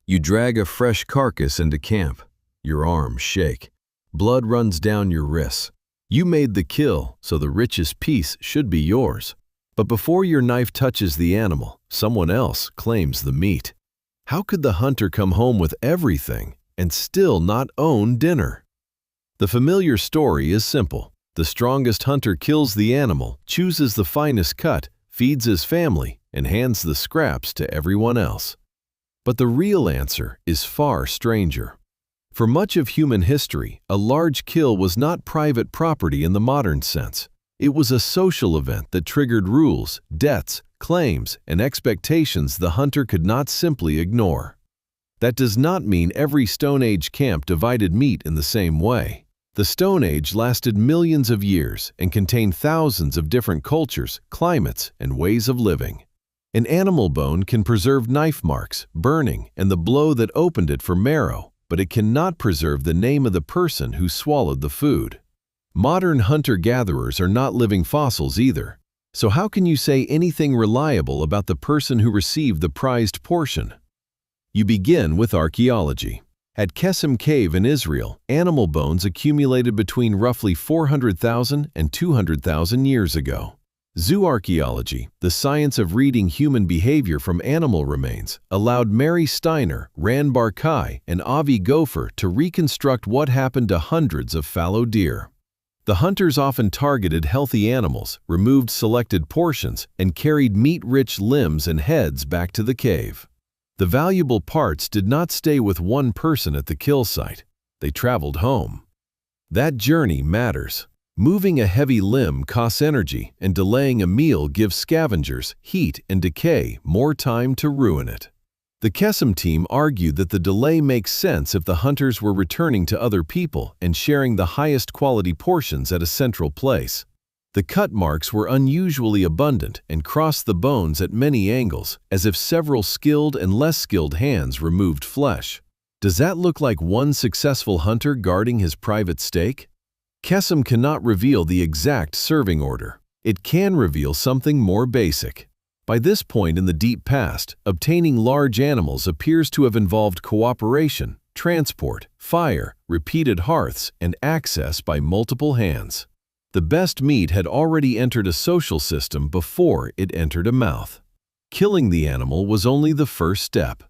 You drag a fresh carcass into camp. Your arms shake. Blood runs down your wrists. You made the kill, so the richest piece should be yours. But before your knife touches the animal, someone else claims the meat. How could the hunter come home with everything and still not own dinner? The familiar story is simple. The strongest hunter kills the animal, chooses the finest cut, feeds his family, and hands the scraps to everyone else. But the real answer is far stranger. For much of human history, a large kill was not private property in the modern sense. It was a social event that triggered rules, debts, claims, and expectations the hunter could not simply ignore. That does not mean every Stone Age camp divided meat in the same way. The Stone Age lasted millions of years and contained thousands of different cultures, climates, and ways of living. An animal bone can preserve knife marks, burning, and the blow that opened it for marrow, but it cannot preserve the name of the person who swallowed the food. Modern hunter-gatherers are not living fossils either. So how can you say anything reliable about the person who received the prized portion? You begin with archaeology. At Qesem Cave in Israel, animal bones accumulated between roughly 400,000 and 200,000 years ago. Zooarchaeology, the science of reading human behavior from animal remains, allowed Mary Steiner, Rand Barkai, and Avi Gopher to reconstruct what happened to hundreds of fallow deer. The hunters often targeted healthy animals, removed selected portions, and carried meat-rich limbs and heads back to the cave. The valuable parts did not stay with one person at the kill site. They traveled home. That journey matters. Moving a heavy limb costs energy, and delaying a meal gives scavengers, heat, and decay more time to ruin it. The Qesem team argued that the delay makes sense if the hunters were returning to other people and sharing the highest quality portions at a central place. The cut marks were unusually abundant and crossed the bones at many angles, as if several skilled and less skilled hands removed flesh. Does that look like one successful hunter guarding his private steak? Qesem cannot reveal the exact serving order. It can reveal something more basic. By this point in the deep past, obtaining large animals appears to have involved cooperation, transport, fire, repeated hearths, and access by multiple hands. The best meat had already entered a social system before it entered a mouth. Killing the animal was only the first step.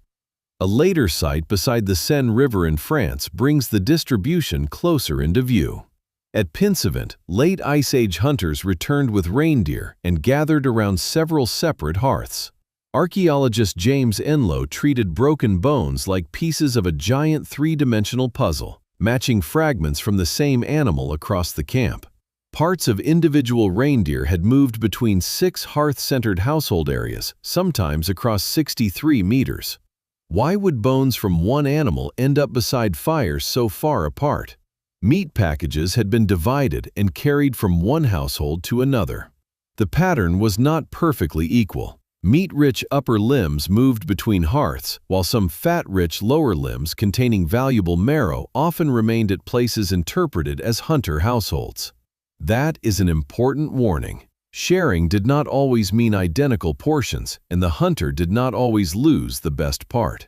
A later site beside the Seine River in France brings the distribution closer into view. At Pincevent, late Ice Age hunters returned with reindeer and gathered around several separate hearths. Archaeologist James Enlow treated broken bones like pieces of a giant three-dimensional puzzle, matching fragments from the same animal across the camp. Parts of individual reindeer had moved between 6 hearth-centered household areas, sometimes across 63 meters. Why would bones from one animal end up beside fires so far apart? Meat packages had been divided and carried from one household to another. The pattern was not perfectly equal. Meat-rich upper limbs moved between hearths, while some fat-rich lower limbs containing valuable marrow often remained at places interpreted as hunter households. That is an important warning. Sharing did not always mean identical portions, and the hunter did not always lose the best part.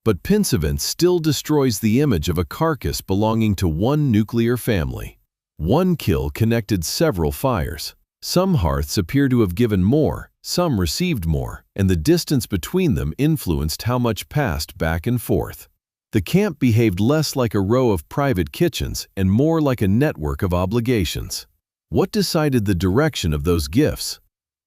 But Pincevent still destroys the image of a carcass belonging to one nuclear family. One kill connected several fires. Some hearths appear to have given more, some received more, and the distance between them influenced how much passed back and forth. The camp behaved less like a row of private kitchens and more like a network of obligations. What decided the direction of those gifts?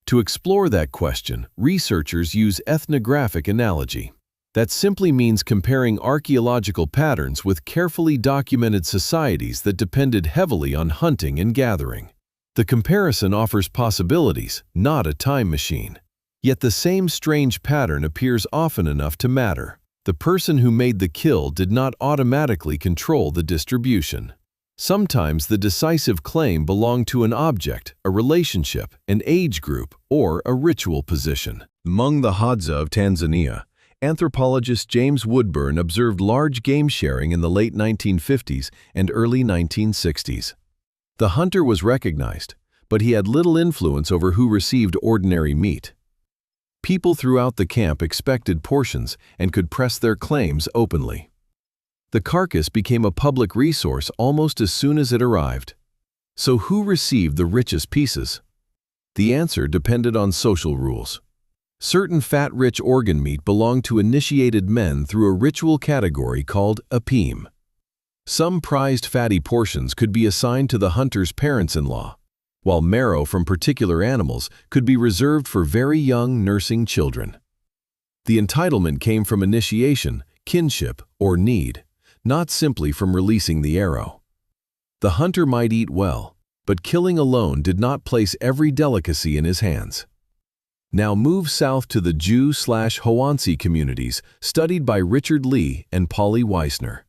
To explore that question, researchers use ethnographic analogy. That simply means comparing archaeological patterns with carefully documented societies that depended heavily on hunting and gathering. The comparison offers possibilities, not a time machine. Yet the same strange pattern appears often enough to matter. The person who made the kill did not automatically control the distribution. Sometimes the decisive claim belonged to an object, a relationship, an age group, or a ritual position. Among the Hadza of Tanzania, anthropologist James Woodburn observed large game sharing in the late 1950s and early 1960s. The hunter was recognized, but he had little influence over who received ordinary meat. People throughout the camp expected portions and could press their claims openly. The carcass became a public resource almost as soon as it arrived. So who received the richest pieces? The answer depended on social rules. Certain fat-rich organ meat belonged to initiated men through a ritual category called apim. Some prized fatty portions could be assigned to the hunter's parents-in-law, while marrow from particular animals could be reserved for very young nursing children. The entitlement came from initiation, kinship, or need, not simply from releasing the arrow. The hunter might eat well, but killing alone did not place every delicacy in his hands. Now move south to the Jew/hoansi communities studied by Richard Lee and Polly Weissner.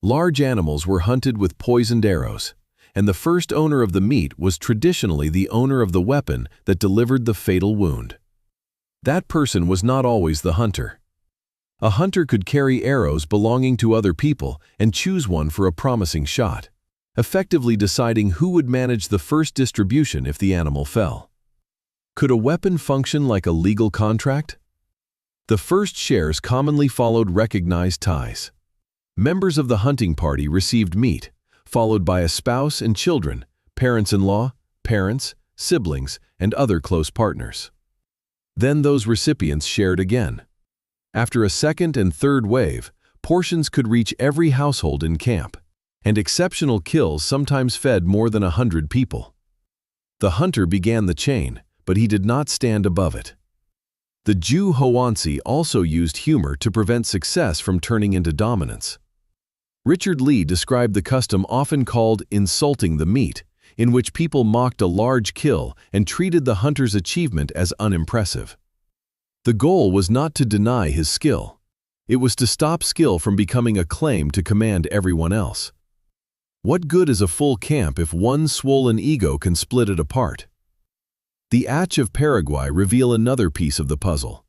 Large animals were hunted with poisoned arrows, and the first owner of the meat was traditionally the owner of the weapon that delivered the fatal wound. That person was not always the hunter. A hunter could carry arrows belonging to other people and choose one for a promising shot, effectively deciding who would manage the first distribution if the animal fell. Could a weapon function like a legal contract? The first shares commonly followed recognized ties. Members of the hunting party received meat, followed by a spouse and children, parents-in-law, parents, siblings, and other close partners. Then those recipients shared again. After a second and third wave, portions could reach every household in camp, and exceptional kills sometimes fed more than 100 people. The hunter began the chain, but he did not stand above it. The Jew hoansi also used humor to prevent success from turning into dominance. Richard Lee described the custom often called insulting the meat, in which people mocked a large kill and treated the hunter's achievement as unimpressive. The goal was not to deny his skill. It was to stop skill from becoming a claim to command everyone else. What good is a full camp if one swollen ego can split it apart? The Aché of Paraguay reveal another piece of the puzzle.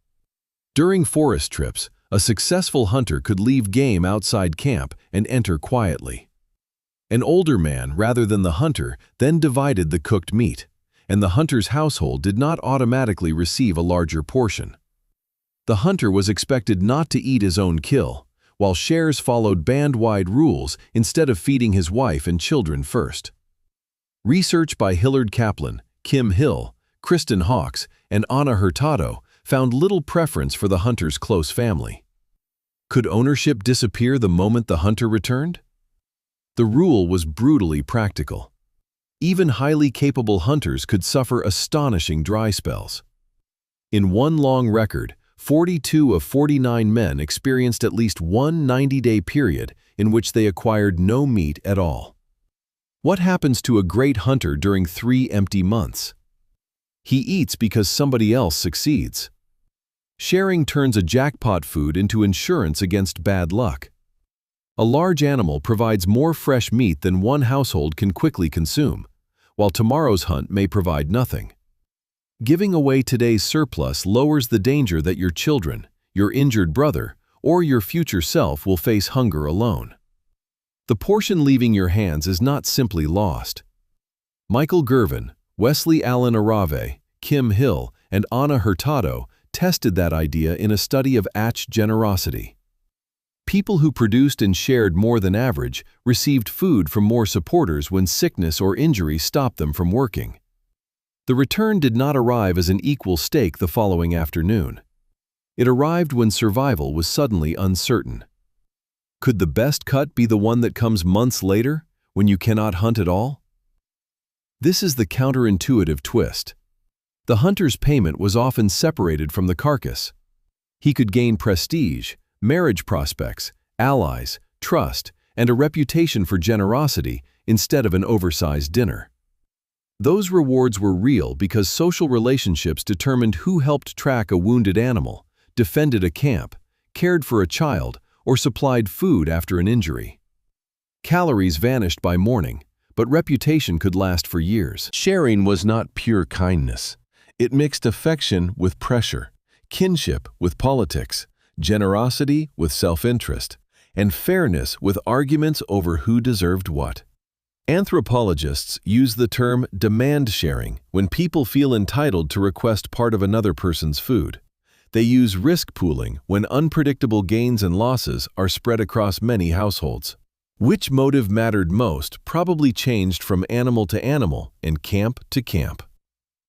During forest trips, a successful hunter could leave game outside camp and enter quietly. An older man, rather than the hunter, then divided the cooked meat, and the hunter's household did not automatically receive a larger portion. The hunter was expected not to eat his own kill, while shares followed band-wide rules instead of feeding his wife and children first. Research by Hillard Kaplan, Kim Hill, Kristen Hawkes, and Ana Hurtado found little preference for the hunter's close family. Could ownership disappear the moment the hunter returned? The rule was brutally practical. Even highly capable hunters could suffer astonishing dry spells. In one long record, 42 of 49 men experienced at least one 90-day period in which they acquired no meat at all. What happens to a great hunter during 3 empty months? He eats because somebody else succeeds. Sharing turns a jackpot food into insurance against bad luck. A large animal provides more fresh meat than one household can quickly consume, while tomorrow's hunt may provide nothing. Giving away today's surplus lowers the danger that your children, your injured brother, or your future self will face hunger alone. The portion leaving your hands is not simply lost. Michael Gervin, Wesley Allen Arave, Kim Hill, and Ana Hurtado tested that idea in a study of Aché generosity. People who produced and shared more than average received food from more supporters when sickness or injury stopped them from working. The return did not arrive as an equal stake the following afternoon. It arrived when survival was suddenly uncertain. Could the best cut be the one that comes months later, when you cannot hunt at all? This is the counterintuitive twist. The hunter's payment was often separated from the carcass. He could gain prestige, marriage prospects, allies, trust, and a reputation for generosity instead of an oversized dinner. Those rewards were real because social relationships determined who helped track a wounded animal, defended a camp, cared for a child, or supplied food after an injury. Calories vanished by morning, but reputation could last for years. Sharing was not pure kindness. It mixed affection with pressure, kinship with politics, generosity with self-interest, and fairness with arguments over who deserved what. Anthropologists use the term demand sharing when people feel entitled to request part of another person's food. They use risk pooling when unpredictable gains and losses are spread across many households. Which motive mattered most probably changed from animal to animal and camp to camp.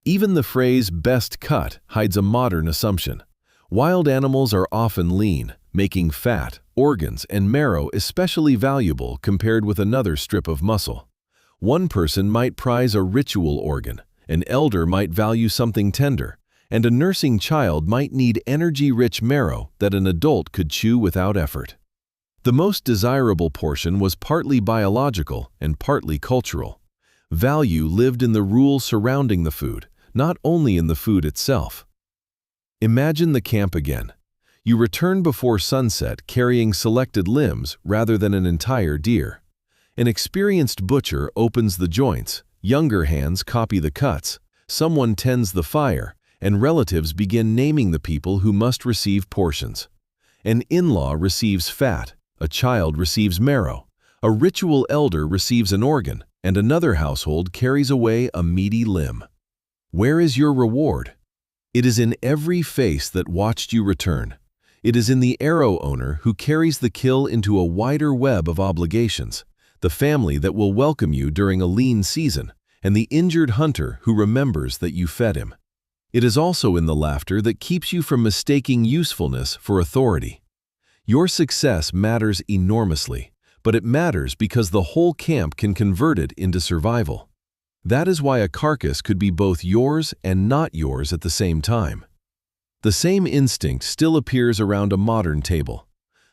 Even the phrase best cut hides a modern assumption. Wild animals are often lean, making fat, organs, and marrow especially valuable compared with another strip of muscle. One person might prize a ritual organ, an elder might value something tender, and a nursing child might need energy-rich marrow that an adult could chew without effort. The most desirable portion was partly biological and partly cultural. Value lived in the rules surrounding the food, not only in the food itself. Imagine the camp again. You return before sunset carrying selected limbs rather than an entire deer. An experienced butcher opens the joints, younger hands copy the cuts, someone tends the fire, and relatives begin naming the people who must receive portions. An in-law receives fat, a child receives marrow, a ritual elder receives an organ, and another household carries away a meaty limb. Where is your reward? It is in every face that watched you return. It is in the arrow owner who carries the kill into a wider web of obligations, the family that will welcome you during a lean season, and the injured hunter who remembers that you fed him. It is also in the laughter that keeps you from mistaking usefulness for authority. Your success matters enormously, but it matters because the whole camp can convert it into survival. That is why a carcass could be both yours and not yours at the same time. The same instinct still appears around a modern table.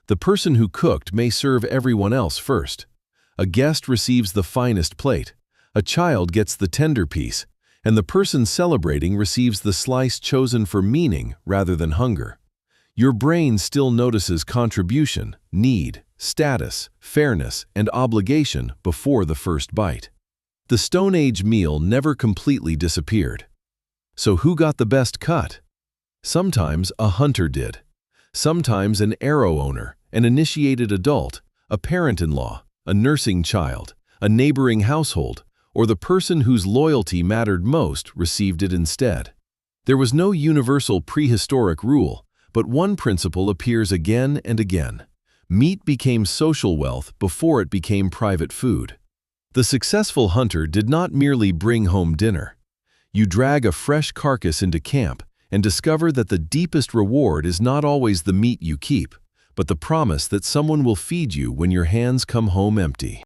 The person who cooked may serve everyone else first. A guest receives the finest plate, a child gets the tender piece, and the person celebrating receives the slice chosen for meaning rather than hunger. Your brain still notices contribution, need, status, fairness, and obligation before the first bite. The Stone Age meal never completely disappeared. So who got the best cut? Sometimes a hunter did. Sometimes an arrow owner, an initiated adult, a parent-in-law, a nursing child, a neighboring household, or the person whose loyalty mattered most received it instead. There was no universal prehistoric rule, but one principle appears again and again. Meat became social wealth before it became private food. The successful hunter did not merely bring home dinner. You drag a fresh carcass into camp and discover that the deepest reward is not always the meat you keep, but the promise that someone will feed you when your hands come home empty.